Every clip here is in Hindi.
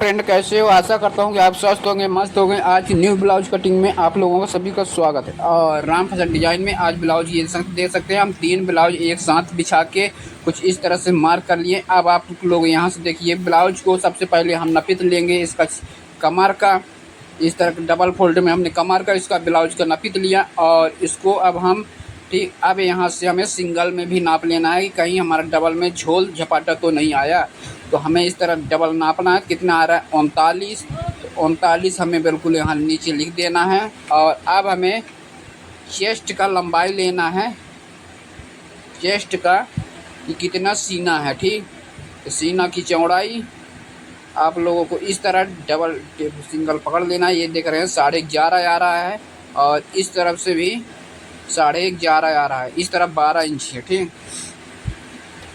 फ्रेंड, कैसे हो? आशा करता हूँ कि आप स्वस्थ होंगे, मस्त होंगे। आज न्यू ब्लाउज कटिंग में आप लोगों का सभी का स्वागत है। और राम फैशन डिजाइन में आज ब्लाउज ये देख सकते हैं हम 3 ब्लाउज एक साथ बिछा के कुछ इस तरह से मार्क कर लिए। अब आप लोग यहाँ से देखिए, ब्लाउज को सबसे पहले हम नपित लेंगे इसका कमर का। इस तरह डबल फोल्ड में हमने कमर का इसका ब्लाउज का नपित लिया और इसको अब हम ठीक अब यहाँ से हमें सिंगल में भी नाप लेना है कि कहीं हमारा डबल में झोल झपाटा तो नहीं आया। तो हमें इस तरह डबल नापना है। कितना आ रहा है? 39। तो 39 हमें बिल्कुल यहाँ नीचे लिख देना है। और अब हमें चेस्ट का लंबाई लेना है, चेस्ट का कि कितना सीना है। ठीक, तो सीना की चौड़ाई आप लोगों को इस तरह डबल सिंगल पकड़ लेना है। ये देख रहे हैं 11.5 आ रहा है और इस तरफ से भी 11.5 आ रहा है। इस तरफ 12 इंच है। ठीक,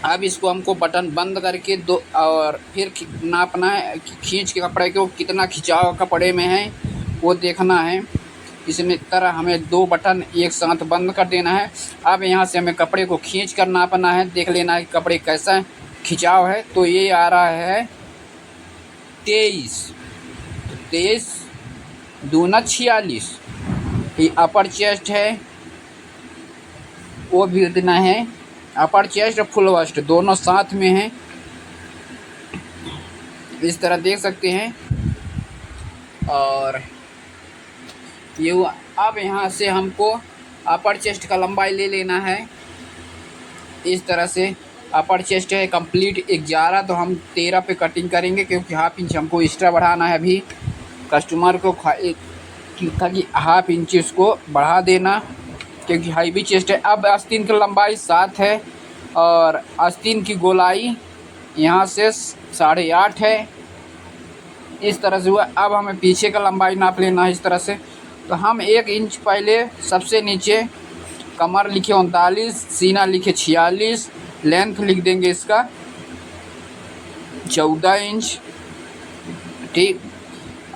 अब इसको हमको बटन बंद करके दो और फिर नापना है। खींच के कपड़े को कितना खिंचाव कपड़े में है वो देखना है। इसमें तरह हमें 2 बटन एक साथ बंद कर देना है। अब यहाँ से हमें कपड़े को खींच कर नापना है, देख लेना है कि कपड़े कैसा खिंचाव है। तो ये आ रहा है 23। 23 दूना 46। ये अपर चेस्ट है, वो भी उतना है। अपर चेस्ट और फुल वस्ट दोनों साथ में हैं, इस तरह देख सकते हैं। और ये हुआ। अब यहाँ से हमको अपर चेस्ट का लंबाई ले लेना है। इस तरह से अपर चेस्ट है कंप्लीट 11, तो हम 13 पे कटिंग करेंगे क्योंकि हाफ इंच हमको एक्स्ट्रा बढ़ाना है। अभी कस्टमर को कि हाफ इंच उसको बढ़ा देना क्योंकि हाईवी चेस्ट है। अब आस्तीन की लंबाई 7 है और आस्तीन की गोलाई यहाँ से 8.5 है। इस तरह से हुआ। अब हमें पीछे का लंबाई नाप लेना है इस तरह से। तो हम 1 इंच पहले सबसे नीचे कमर लिखे 39, सीना लिखे 46, लेंथ लिख देंगे इसका 14 इंच। ठीक,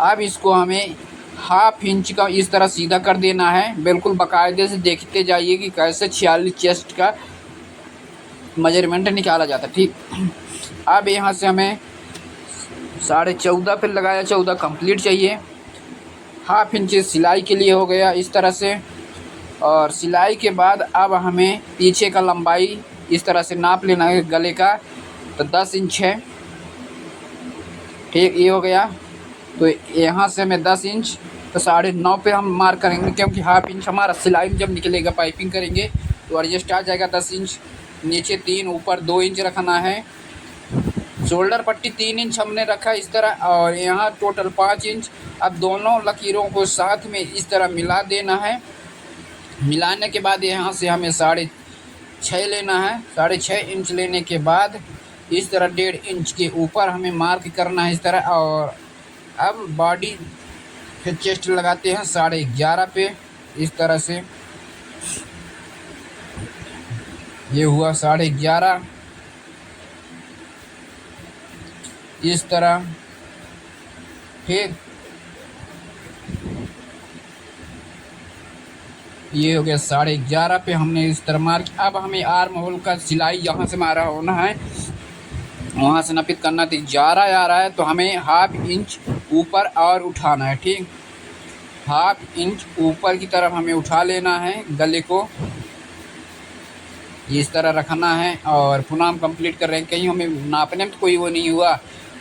अब इसको हमें हाफ इंच का इस तरह सीधा कर देना है। बिल्कुल बाकायदे से देखते जाइए कि कैसे 46 चेस्ट का मेजरमेंट निकाला जाता है। ठीक, अब यहाँ से हमें 14.5 पे लगाया, 14 कंप्लीट चाहिए। हाफ इंच सिलाई के लिए हो गया इस तरह से। और सिलाई के बाद अब हमें पीछे का लंबाई इस तरह से नाप लेना है गले का, तो 10 इंच है। ठीक, ये हो गया। तो यहाँ से हमें 10 इंच तो 9.5 पे हम मार्क करेंगे क्योंकि हाफ इंच हमारा सिलाई में जब निकलेगा पाइपिंग करेंगे तो एडजस्ट आ जाएगा 10 इंच। नीचे 3, ऊपर 2 इंच रखना है। शोल्डर पट्टी 3 इंच हमने रखा इस तरह और यहाँ टोटल 5 इंच। अब दोनों लकीरों को साथ में इस तरह मिला देना है। मिलाने के बाद यहाँ से हमें 6.5 लेना है। 6.5 इंच लेने के बाद इस तरह 1.5 इंच के ऊपर हमें मार्क करना है इस तरह। और अब बॉडी फिर चेस्ट लगाते हैं 11.5 पे इस तरह से। ये हुआ 11.5 इस तरह। ठीक, ये हो गया 11.5 पे हमने इस तरह मार्क। अब हमें आर्म होल का सिलाई यहाँ से मारा होना है, वहाँ से नापित करना। तो 11 आ रहा है तो हमें हाफ इंच ऊपर और उठाना है। ठीक, हाफ इंच ऊपर की तरफ हमें उठा लेना है, गले को इस तरह रखना है। और पुनः हम कंप्लीट कर रहे हैं, कहीं हमें नापने में तो कोई वो नहीं हुआ।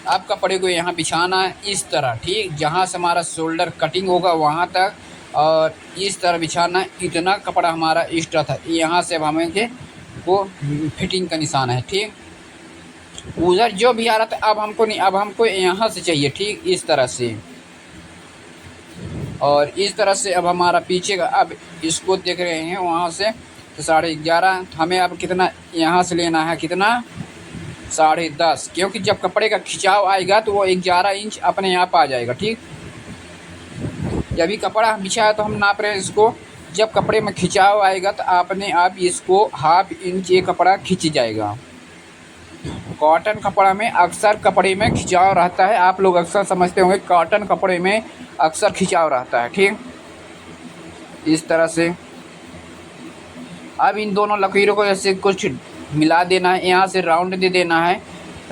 अब कपड़े को यहाँ बिछाना है इस तरह। ठीक, जहाँ से हमारा शोल्डर कटिंग होगा वहाँ तक और इस तरह बिछाना है। इतना कपड़ा हमारा एक्स्ट्रा था, यहाँ से अब हमें के वो फिटिंग का निशान है। ठीक, उधर जो भी आ रहा था अब हमको नहीं, अब हमको यहाँ से चाहिए। ठीक, इस तरह से और इस तरह से। अब हमारा पीछे का अब इसको देख रहे हैं वहाँ से तो 11.5। हमें अब कितना यहाँ से लेना है, कितना 10.5, क्योंकि जब कपड़े का खिंचाव आएगा तो वो 11 इंच अपने आप आ जाएगा। ठीक, जब भी कपड़ा बिछा है तो हम नाप रहे हैं इसको। जब कपड़े में खिंचाव आएगा तो अपने आप इसको हाफ इंच ये कपड़ा खिंच जाएगा। कॉटन कपड़ा में अक्सर कपड़े में खिंचाव रहता है, आप लोग अक्सर समझते होंगे कॉटन कपड़े में अक्सर खिंचाव रहता है। ठीक, इस तरह से। अब इन दोनों लकीरों को ऐसे कुछ मिला देना है, यहाँ से राउंड दे देना है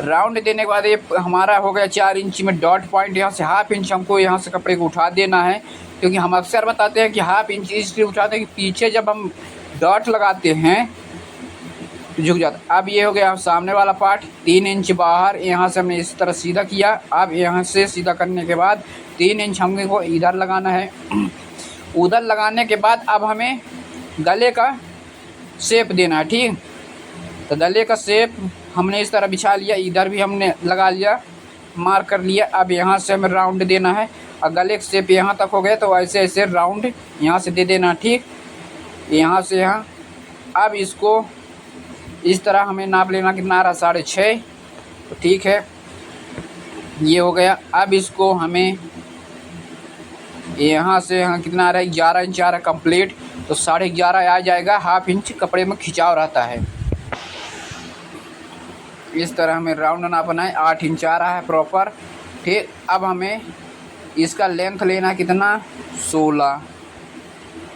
राउंड देने के बाद ये हमारा हो गया 4 इंच में डॉट पॉइंट। यहाँ से हाफ इंच हमको यहाँ से कपड़े को उठा देना है, क्योंकि हम अक्सर बताते हैं कि हाफ इंच इसलिए उठाते हैं कि पीछे जब हम डॉट लगाते हैं तो झुक जाता। अब ये हो गया सामने वाला पार्ट 3 इंच बाहर, यहाँ से हमने इस तरह सीधा किया। अब यहाँ से सीधा करने के बाद 3 इंच हमको इधर लगाना है। उधर लगाने के बाद अब हमें गले का शेप देना है, ठीक। तो गले का शेप हमने इस तरह बिछा लिया, इधर भी हमने लगा लिया, मार्क कर लिया। अब यहाँ से हमें राउंड देना है और गले का शेप यहाँ तक हो गया तो ऐसे ऐसे राउंड यहाँ से दे देना, ठीक। यहाँ से यहाँ अब इसको इस तरह हमें नाप लेना, कितना रहा 6.5, तो ठीक है ये हो गया। अब इसको हमें यहाँ से यहाँ कितना आ रहा है 11 इंच आ रहा है कम्प्लीट, तो 11.5 आ जाएगा। हाफ इंच कपड़े में खिंचाव रहता है। इस तरह हमें राउंड नापना है, 8 इंच आ रहा है प्रॉपर, ठीक। अब हमें इसका लेंथ लेना कितना 16,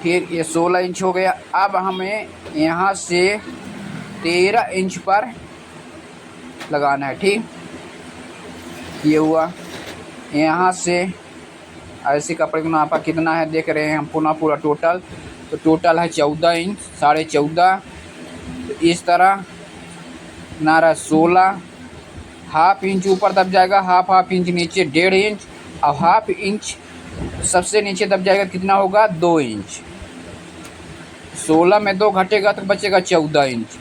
फिर ये 16 इंच हो गया। अब हमें यहाँ से 13 इंच पर लगाना है, ठीक। ये हुआ। यहाँ से ऐसे कपड़े को नापा कितना है देख रहे हैं हम पुनः पूरा टोटल, तो टोटल है 14 इंच, 14.5। तो इस तरह नारा 16, हाफ इंच ऊपर दब जाएगा, हाफ इंच नीचे 1.5 इंच, और हाफ इंच सबसे नीचे दब जाएगा, कितना होगा 2 इंच। 16 में 2 घटेगा तो बचेगा 14 इंच।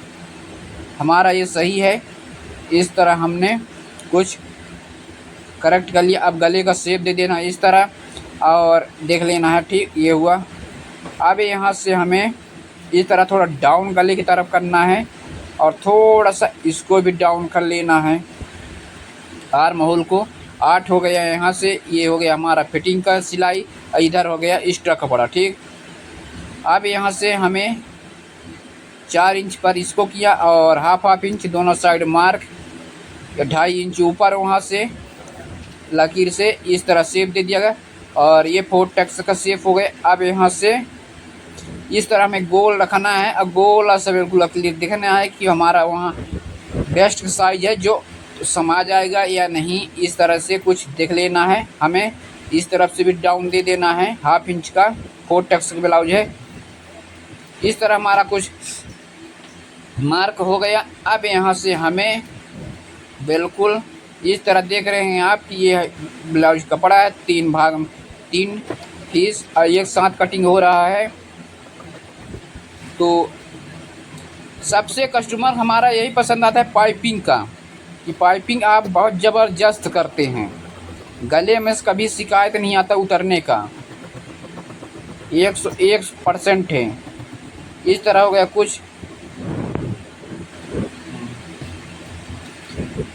हमारा ये सही है। इस तरह हमने कुछ करेक्ट कर लिया। अब गले का शेप दे देना इस तरह और देख लेना है, ठीक। ये हुआ। अब यहाँ से हमें इस तरह थोड़ा डाउन गले की तरफ करना है और थोड़ा सा इसको भी डाउन कर लेना है, आर्म होल को। 8 हो गया यहाँ से। ये हो गया हमारा फिटिंग का सिलाई, इधर हो गया एक्स्ट्रा कपड़ा, ठीक। अब यहाँ से हमें 4 इंच पर इसको किया और हाफ इंच दोनों साइड मार्क, 2.5 इंच ऊपर वहाँ से लकीर से इस तरह शेप दे दिया गया और ये 4 टैक्स का शेप हो गया। अब यहाँ से इस तरह हमें गोल रखना है। अब गोल से बिल्कुल क्लियर दिखना है कि हमारा वहाँ बेस्ट साइज है जो समा जाएगा या नहीं। इस तरह से कुछ देख लेना है। हमें इस तरफ से भी डाउन दे देना है। हाफ इंच का 4 टैक्स का ब्लाउज है। इस तरह हमारा कुछ मार्क हो गया। अब यहाँ से हमें बिल्कुल इस तरह देख रहे हैं आप कि ये ब्लाउज कपड़ा है, 3 भाग 3 पीस और एक साथ कटिंग हो रहा है। तो सबसे कस्टमर हमारा यही पसंद आता है पाइपिंग का, कि पाइपिंग आप बहुत ज़बरदस्त करते हैं। गले में कभी शिकायत नहीं आता उतरने का, 101% है। इस तरह हो गया कुछ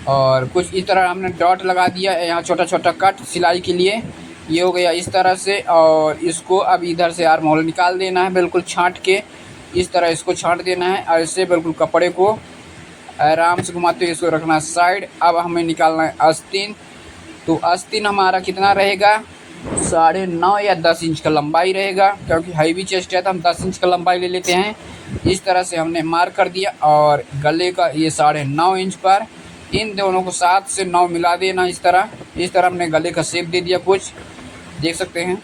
और कुछ इस तरह हमने डॉट लगा दिया है यहाँ छोटा छोटा कट सिलाई के लिए। ये हो गया इस तरह से और इसको अब इधर से आर्म होल निकाल देना है, बिल्कुल छांट के इस तरह इसको छांट देना है और इससे बिल्कुल कपड़े को आराम से घुमाते हुए इसको रखना साइड। अब हमें निकालना है आस्तीन। तो आस्तीन हमारा कितना रहेगा 9.5 या 10 इंच का लंबाई रहेगा, क्योंकि हैवी चेस्ट है तो हम 10 इंच का लंबाई ले लेते हैं। इस तरह से हमने मार्क कर दिया और गले का ये 9.5 इंच पर इन दोनों को 7 से 9 मिला देना। इस तरह हमने गले का शेप दे दिया, कुछ देख सकते हैं।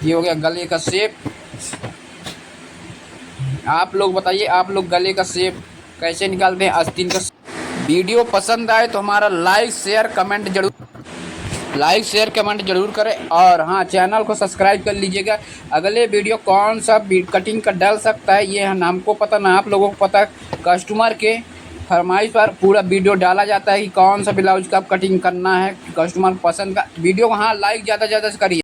ये हो गया गले का शेप। आप लोग बताइए आप लोग गले का शेप कैसे निकालते हैं आस्तीन का। वीडियो पसंद आए तो हमारा लाइक शेयर कमेंट जरूर करें और हाँ चैनल को सब्सक्राइब कर लीजिएगा। अगले वीडियो कौन सा कटिंग का डल सकता है ये हमको पता ना आप लोगों को पता। कस्टमर के फरमाइश पर पूरा वीडियो डाला जाता है कि कौन सा ब्लाउज का कटिंग करना है कस्टमर पसंद का वीडियो को। हाँ लाइक ज़्यादा से करिए।